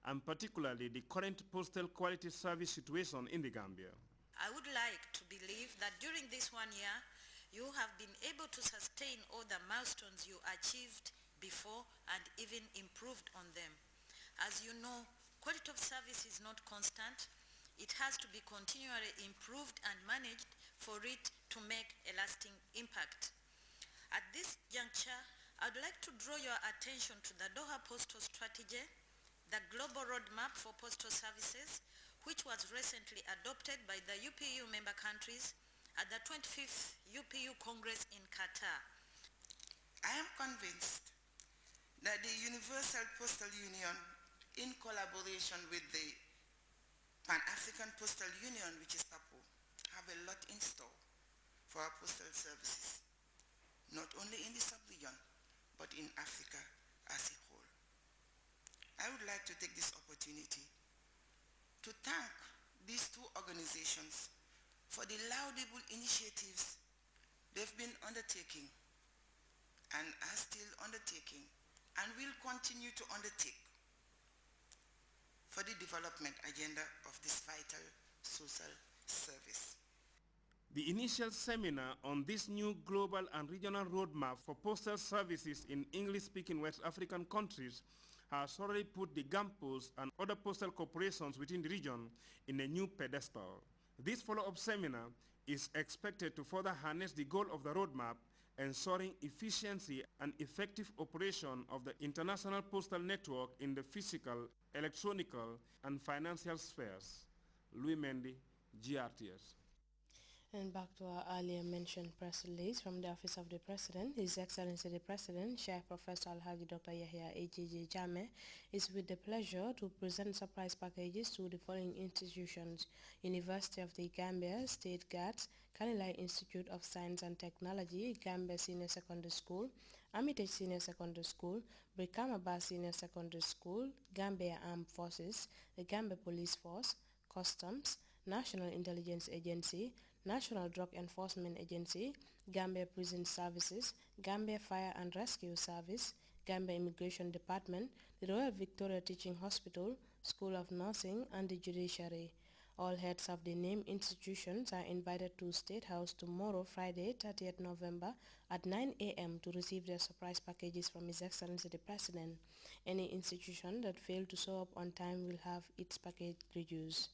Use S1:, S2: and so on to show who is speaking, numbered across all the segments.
S1: and particularly the current postal quality service situation in the Gambia.
S2: I would like to believe that during this 1 year, you have been able to sustain all the milestones you achieved before and even improved on them. As you know, quality of service is not constant. It has to be continually improved and managed for it to make a lasting impact. At this juncture, I would like to draw your attention to the Doha Postal Strategy, the Global Roadmap for Postal Services, which was recently adopted by the UPU member countries at the 25th UPU Congress in Qatar.
S3: I am convinced that the Universal Postal Union, in collaboration with the Pan-African Postal Union, which is PAPO, have a lot in store for our postal services, not only in the sub-region, but in Africa as a whole. I would like to take this opportunity to thank these two organizations for the laudable initiatives they've been undertaking and are still undertaking and will continue to undertake for the development agenda of this vital social service.
S1: The initial seminar on this new global and regional roadmap for postal services in English-speaking West African countries has already put the GAMPOs and other postal corporations within the region in a new pedestal. This follow-up seminar is expected to further harness the goal of the roadmap, ensuring efficiency and effective operation of the international postal network in the physical, electronic, and financial spheres. Louis Mendy, GRTS.
S4: And back to our earlier mentioned press release from the Office of the President, His Excellency the President, Sheikh Professor Alhaji Dr. Yahya AJJ Jammeh, is with the pleasure to present surprise packages to the following institutions: University of the Gambia, State Guards, Kanilai Institute of Science and Technology, Gambia Senior Secondary School, Armitage Senior Secondary School, Brikamaba Senior Secondary School, Gambia Armed Forces, the Gambia Police Force, Customs, National Intelligence Agency, National Drug Enforcement Agency, Gambia Prison Services, Gambia Fire and Rescue Service, Gambia Immigration Department, the Royal Victoria Teaching Hospital, School of Nursing, and the Judiciary. All heads of the named institutions are invited to State House tomorrow, Friday, 30th November at 9 a.m. to receive their surprise packages from His Excellency the President. Any institution that failed to show up on time will have its package reduced.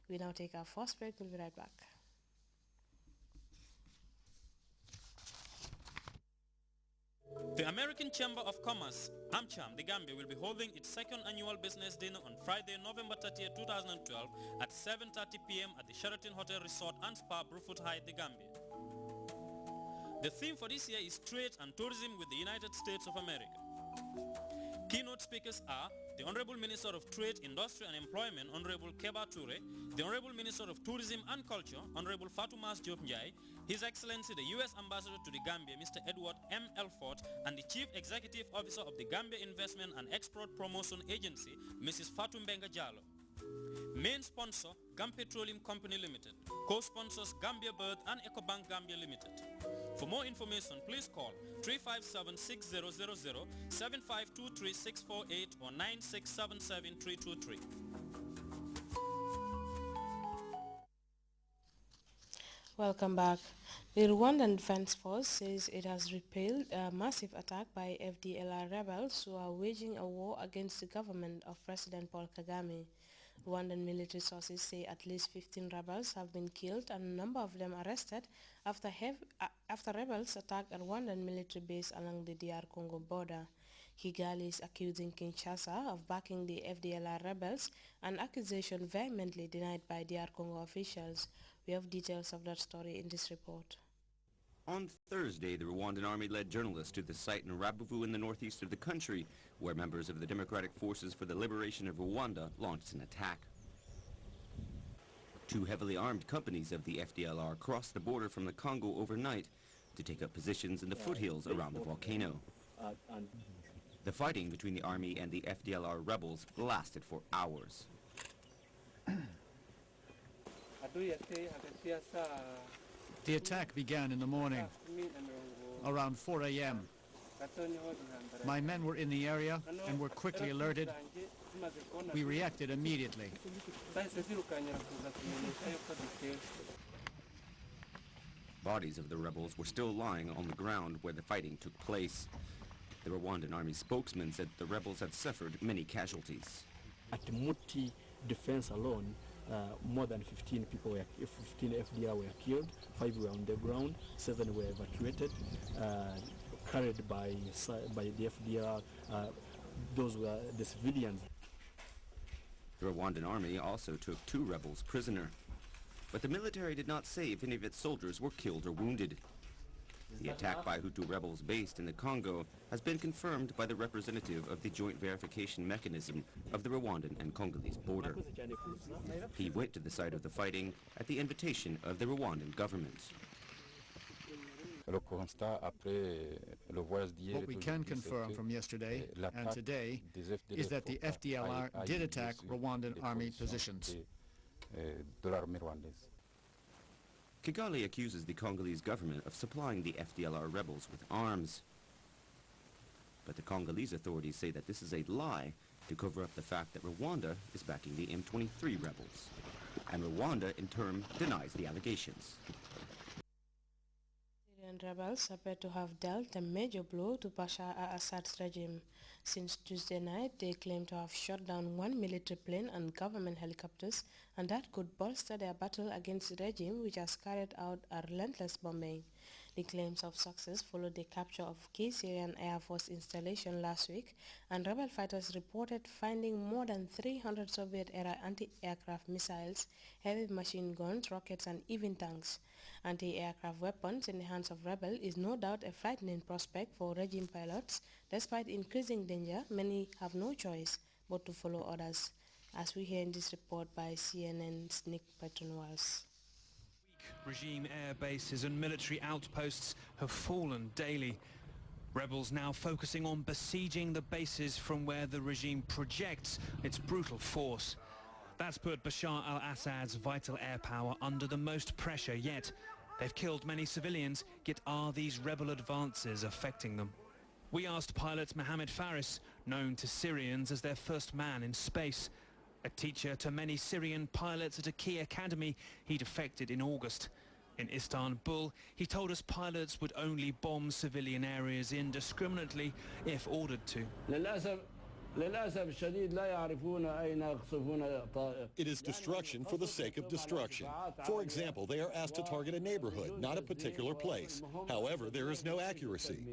S4: We now take our first break. We'll be right back.
S5: The American Chamber of Commerce, AmCham, the Gambia, will be holding its second annual business dinner on Friday, November 30, 2012 at 7:30 p.m. at the Sheraton Hotel Resort and Spa, Brufut Heights, the Gambia. The theme for this year is Trade and Tourism with the United States of America. Keynote speakers are the Honorable Minister of Trade, Industry and Employment, Honorable Keba Toure, the Honorable Minister of Tourism and Culture, Honorable Fatumas Diop Njai, His Excellency the U.S. Ambassador to the Gambia, Mr. Edward M. Elfort, and the Chief Executive Officer of the Gambia Investment and Export Promotion Agency, Mrs. Fatou Mbenga Jallo. Main sponsor, Gam Petroleum Company Limited. Co-sponsors, Gambia Bird and Ecobank Gambia Limited. For more information, please call 357-6000, 7523-648 or 9677-323.
S4: Welcome back. The Rwandan Defense Force says it has repelled a massive attack by FDLR rebels who are waging a war against the government of President Paul Kagame. Rwandan military sources say at least 15 rebels have been killed and a number of them arrested after rebels attacked a Rwandan military base along the DR-Congo border. Kigali is accusing Kinshasa of backing the FDLR rebels, an accusation vehemently denied by DR-Congo officials. We have details of that story in this report.
S6: On Thursday, the Rwandan army led journalists to the site in Rabuvu in the northeast of the country, where members of the Democratic Forces for the Liberation of Rwanda launched an attack. Two heavily armed companies of the FDLR crossed the border from the Congo overnight to take up positions in the foothills around the volcano. The fighting between the army and the FDLR rebels lasted for hours.
S7: The attack began in the morning, around 4 a.m. My men were in the area and were quickly alerted We reacted immediately.
S6: Bodies of the rebels were still lying on the ground where the fighting took place. The Rwandan army spokesman said the rebels had suffered many casualties.
S8: At Muti defense alone, more than 15 people 15 FDR were killed, 5 were on the ground, 7 were evacuated, carried by the FDR. Those were the civilians.
S6: The Rwandan army also took 2 rebels prisoner. But the military did not say if any of its soldiers were killed or wounded. The attack by Hutu rebels based in the Congo has been confirmed by the representative of the Joint Verification Mechanism of the Rwandan and Congolese border. He went to the site of the fighting at the invitation of the Rwandan government.
S7: What we can confirm from yesterday and today is that the FDLR did attack Rwandan army positions.
S6: Kigali accuses the Congolese government of supplying the FDLR rebels with arms. But the Congolese authorities say that this is a lie to cover up the fact that Rwanda is backing the M23 rebels. And Rwanda, in turn, denies the allegations.
S4: Syrian rebels appear to have dealt a major blow to Bashar al-Assad's regime. Since Tuesday night, they claim to have shot down 1 military plane and government helicopters, and that could bolster their battle against the regime, which has carried out a relentless bombing. The claims of success followed the capture of key Syrian Air Force installation last week, and rebel fighters reported finding more than 300 Soviet-era anti-aircraft missiles, heavy machine guns, rockets, and even tanks. Anti-aircraft weapons in the hands of rebels is no doubt a frightening prospect for regime pilots. Despite increasing danger, many have no choice but to follow orders, as we hear in this report by CNN's Nick Petronwals.
S9: Regime air bases and military outposts have fallen daily. Rebels now focusing on besieging the bases from where the regime projects its brutal force. That's put Bashar al-Assad's vital air power under the most pressure yet. They've killed many civilians, yet are these rebel advances affecting them? We asked pilot Mohammed Faris, known to Syrians as their first man in space. A teacher to many Syrian pilots at a key academy, he defected in August. In Istanbul, he told us pilots would only bomb civilian areas indiscriminately if ordered to.
S10: It is destruction for the sake of destruction. For example, they are asked to target a neighborhood, not a particular place. However, there is no accuracy.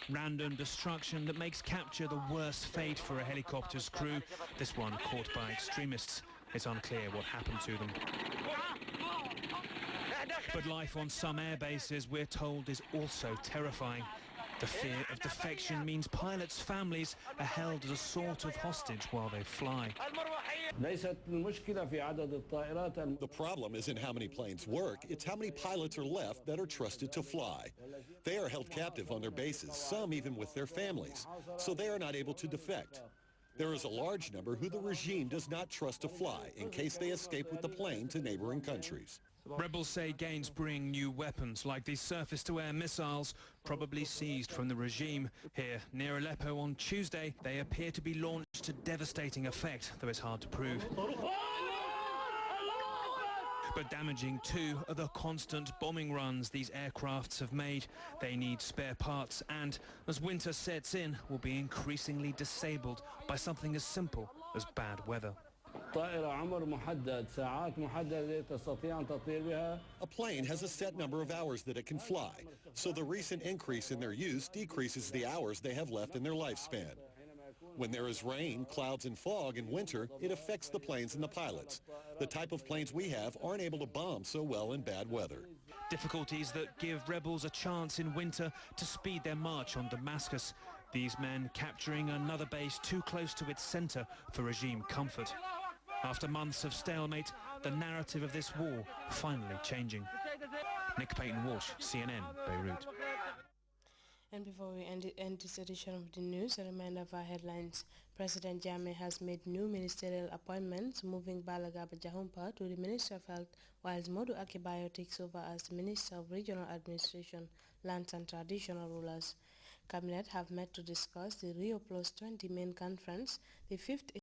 S9: Random destruction that makes capture the worst fate for a helicopter's crew, this one caught by extremists. It's unclear what happened to them. But life on some air bases, we're told, is also terrifying. The fear of defection means pilots' families are held as a sort of hostage while they fly.
S10: The problem isn't how many planes work, it's how many pilots are left that are trusted to fly. They are held captive on their bases, some even with their families, so they are not able to defect. There is a large number who the regime does not trust to fly in case they escape with the plane to neighboring countries.
S9: Rebels say gains bring new weapons, like these surface-to-air missiles, probably seized from the regime. Here, near Aleppo on Tuesday, they appear to be launched to devastating effect, though it's hard to prove. But damaging too are the constant bombing runs these aircrafts have made. They need spare parts and, as winter sets in, will be increasingly disabled by something as simple as bad weather.
S10: A plane has a set number of hours that it can fly, so the recent increase in their use decreases the hours they have left in their lifespan. When there is rain, clouds, and fog in winter, it affects the planes and the pilots. The type of planes we have aren't able to bomb so well in bad weather.
S9: Difficulties that give rebels a chance in winter to speed their march on Damascus. These men capturing another base too close to its center for regime comfort. After months of stalemate, the narrative of this war finally changing. Nick Payton-Walsh, CNN, Beirut.
S4: And before we end this edition of the news, a reminder of our headlines. President Jammeh has made new ministerial appointments, moving Balagaba Jahumpa to the Ministry of Health, whilst Modu Akibayo takes over as the Minister of Regional Administration, Lands and Traditional Rulers. Cabinet have met to discuss the Rio Plus 20 main conference, the fifth